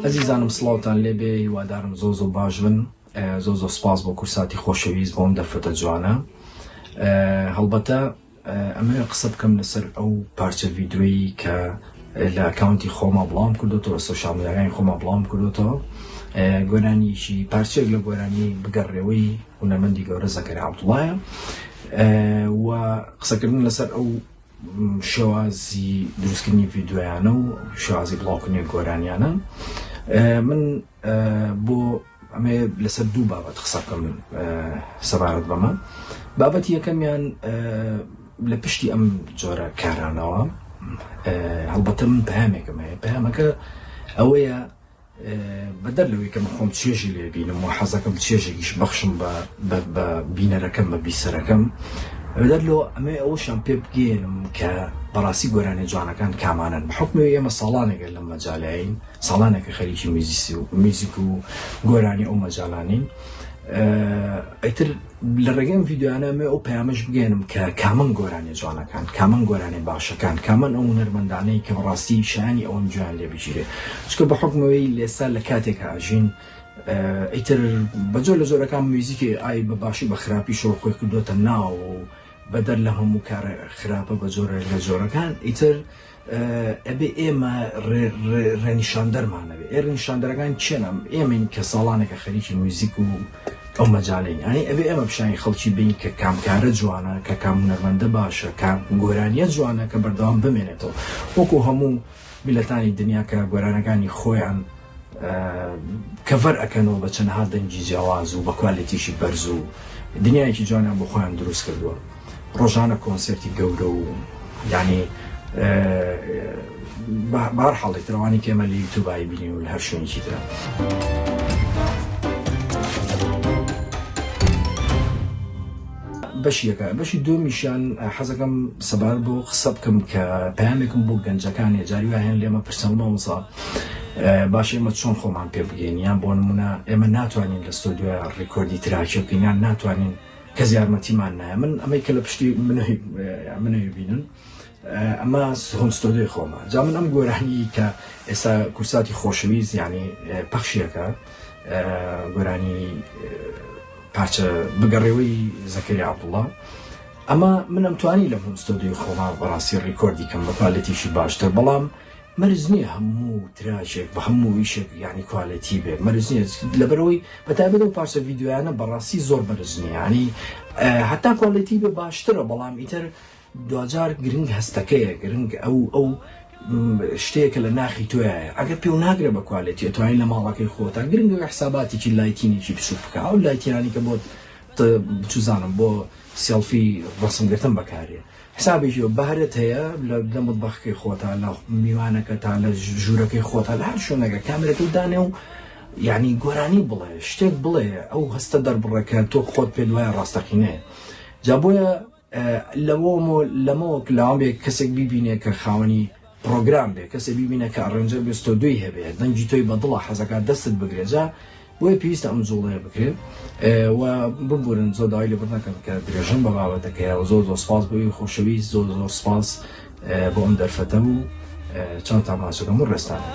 ئەزیزانم سڵاوتان لێبێ، هیوادارم زۆ باش بن. زۆ سپاس بۆ کورساتی خۆشەویست بۆم دەرفەتە جوانە. هەڵبەتە ئەمەوێ قسە بکەم لەسەر ئەو پارچە ڤیدیۆیی کە لە ئەکاونتی خۆما بڵاوم کردوتەوە، سۆشیال میدیاکانی خۆما بڵاوم کردوتەوە. گۆرانیشی پارچێک لە گۆرانی بگەڕێەوەی هونەرمەندی گەورە زەکەریا عەبدوڵڵایە و قسەکردن لەسەر ئەو شێوازی دروستکردنی ڤیدیۆیانە و شێوازی بڵاوکردنی گۆرانیانە. من بۆ ئەمێ لەسەر دوو بابەت قسە بکەم سەبارەت بەمە. بابەتی یەکەمیان لە پشتی ئەم جۆرە کارانەوە هەڵبەتە من پەیامێکم هەیە. پەیامەکە ئەوەیە بەدەر لەوەی کە من خۆم چێژی لێ بینم و حەزەکەم چێژێکیش بەخشم بە بینەرەکەم بە بیسەرەکەم، بەدەر لەوە ئەمێ ئەوەشان پێ بگێنم کە بەڕاستی گۆرانی جوانەکان کامانن. بەحوکمەوەی ئێمە ساڵانێکە لەم مەجالەیەین، ساڵانێکە خەریکی میوزیک و گۆرانی ئەو مەجالانین. ئەیتر لە ڕێگەی ڤیدیۆیانە ئەمێ ئەو پەیامەش بگێنم کە کامەن گۆرانی جوانەکان، کامەن گۆرانی باشەکان، کامەن ئەو هونەرمەندانەی کە بەڕاستی شایانی ئەوەن جوان لێ بگیرێ. چونکە بەحوکمەوەی لێستا لە کاتێکە ئاژین ئیتر بەجۆر لە جۆرەکان موزیکی ئای بە باشی بە خراپی شەوە خۆی کردوتە ناو و بەدەر لە هەموو کارە خراپە بە جۆرە لە جۆرەکان. ئیتر ئەبێ ئێمە ڕێنیشاندەرمانەبێ. ڕێنیشاندەرەکان چێنە؟ ئێمەین کە ساڵانێکە خەریکی موزیک و ئەو مەجالین. یعنی ئەبێ ئێمە پیشانی خەڵکی بین کە کامکارە جوانە، کە کام هونەرمەندە باشە، کام گۆرانیە جوانە کە بەردەوام بمێنێتەوە، وەکو هەموو میلەتانی دنیا کە گۆرانەکانی خۆیان کەڤەر ئەکەنەوە بە چەندەها دەنگی جیاواز و بە کوالیتیشی بەرز و دنیایەکی جوانیان بۆ خۆیان دروست کردووە. ڕۆژانە کۆنسێرتی گەورە و یعنی بەهەرحاڵ ئەوانەی کە ئێمە لە یوتیوبایی بینین و لە هەر شوێنێکی ترە. بەشی یەکە. بەشی دووەمیشیان حەزەکەم سەبارەت بۆ قسە بکەم کە پەیامێکم بۆ گەنجەکانی جاری وایە لێمە پرسەم مامۆستا باش ئێمە چۆن خۆمان پێ بگەین، یان بۆ نمونە ئێمە ناتوانین لە ستۆدیۆ ڕێکۆردی تراکێ بکەین، یان ناتوانین کەس یارمەتیمان نایە. من ئەمەی کە لە پشتی منەوەی بینن ئەمە هۆم ستۆدیۆی خۆمە. جا من ئەم گۆرانی کە ئێستا کورساتی خۆشەویست یعنی پەخشیەکە گۆرانی پارچە بگەڕێەوەی زەکەریا عەبدوڵڵا، ئەمە من ئەمتوانی لە هۆم ستۆدیۆی خۆما بەڕاستی ڕێکۆردی کەم بە کوالیتیشی باشتر، بەڵام مەرج نییە هەموو تراژێک بە هەموو ویشێک یعنی کوالیتی بێ. مەرج نییە لەبەرەوەی بەتایبەت ئەو پارچە ڤیدیۆیانە بەڕاستی زۆر مەرج نییە، ینی هەتا کوالیتی بێ باشترە، بەڵام ئیتر دوجار گرنگ هەستەکەیە، گرنگ ئەو شتەیەکە لە ناخی تۆیە. ئەگەر پێ ناگرێ بە کوالیتی توانین لە ماڵەکەی خۆتە گرنگە حساباتێکی لایتینێکی بچووک بکە، ئەو لایتینانی کە بۆ بچوزانم بۆ سێڵفی ڕەسمگرتن بەکارێ. حسابێکی بەهرت هەیە لە مطبەخەکەی خۆتە، لە میوانەکە تا لە ژوورەکەی خۆتە، لە هەر شوێنەکە کامێرەکە دانێ و یعنی گۆرانی بڵێ شتێک بڵێ ئەو هەستە دەربڕێکە تۆ خۆت پێ دوایە ڕاستەقینەیە. جا بۆیە لەمەوە لاوێک کەسێک بیبینێ کە خاوەنی پرۆگرام بێ، کەسێک بیبینە کە ئەڕێنجەر بێ ستۆدیۆی هەبێ، دەنگی تۆی بەدڵە حەزەکە دەستت بگرێ، جا بۆیە پێویستە ئەم جوڵەیە بکرێت و ببورن. زۆر داوای لێبەر نەکەن کە درێژن بە بابەتەکەیە و زۆر سپاس بۆی خۆشەویست، زۆر سپاس بۆ ئەم دەرفەتە و چەند تاماشەکەم و ڕێستانە.